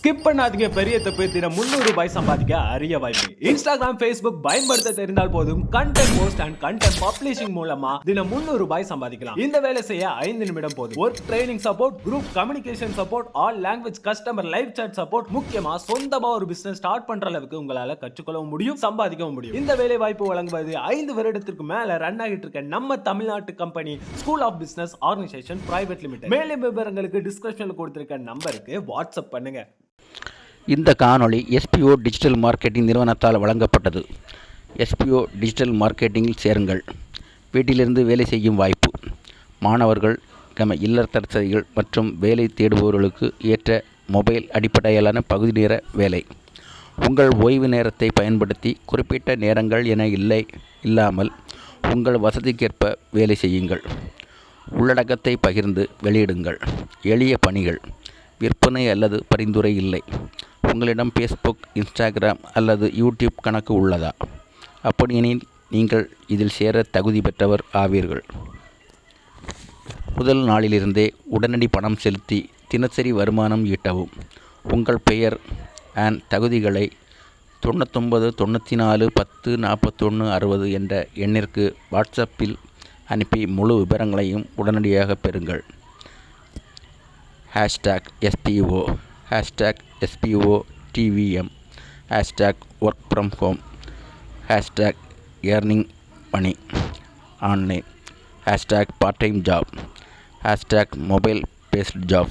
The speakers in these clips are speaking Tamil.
ஸ்கிப் பண்ணாதீங்க, பெரிய தப்பு. தினம் 300 ரூபாய் சம்பாதிக்க அரிய வாய்ப்பு. இன்ஸ்டாகிராம், Facebook பயன்படுத்த தெரிந்தால் போதும். Content post and content publishing மூலமா தினம் 300 ரூபாய் சம்பாதிக்கலாம். இந்த வேலை செய்ய 5 நிமிடம் போதும். Work training support, group communication support, all language customer live chat support, முக்கியமா சொந்தமா ஒரு பிசினஸ் ஸ்டார்ட் பண்ற அளவுக்கு உங்களால கற்றுக்கொள்ளவும் முடியும், சம்பாதிக்கவும் முடியும். இந்த வேலை வாய்ப்பு வழங்குவது 5 வருடத்திற்கு மேல ரன் ஆகிட்டு இருக்க நம்ம தமிழ்நாட்டு company school of business organisation private limited. மேலும் விவரங்களுக்கு டிஸ்கிரிப்ஷன்ல கொடுத்திருக்க நம்பருக்கு வாட்ஸ்அப் பண்ணுங்க. இந்த காணொளி SPO டிஜிட்டல் மார்க்கெட்டிங் நிறுவனத்தால் வழங்கப்பட்டது. SPO டிஜிட்டல் மார்க்கெட்டிங்கில் சேருங்கள். வீட்டிலிருந்து வேலை செய்யும் வாய்ப்பு. மாணவர்கள், இல்லத்தரசிகள் மற்றும் வேலை தேடுபவர்களுக்கு ஏற்ற மொபைல் அடிப்படையிலான பகுதி நேர வேலை. உங்கள் ஓய்வு நேரத்தை பயன்படுத்தி குறிப்பிட்ட நேரங்கள் என இல்லாமல் உங்கள் வசதிக்கேற்ப வேலை செய்யுங்கள். உள்ளடக்கத்தை பகிர்ந்து வெளியிடுங்கள். எளிய பணிகள். விற்பனை அல்லது பரிந்துரை இல்லை. உங்களிடம் Facebook, Instagram அல்லது YouTube கணக்கு உள்ளதா? அப்படியெனில் நீங்கள் இதில் சேர தகுதி பெற்றவர் ஆவீர்கள். முதல் நாளிலிருந்தே உடனடி பணம் செலுத்தி தினசரி வருமானம் ஈட்டவும். உங்கள் பெயர் அண்ட் தகுதிகளை 99 94 10 41 60 என்ற எண்ணிற்கு வாட்ஸ்அப்பில் அனுப்பி முழு விவரங்களையும் உடனடியாக பெறுங்கள். #SPO, #SPO TVM, #work from home, #earning money online, #part time job, #mobile based job,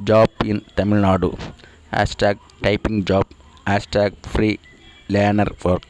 #job in Tamil Nadu, #typing job, #free learner work.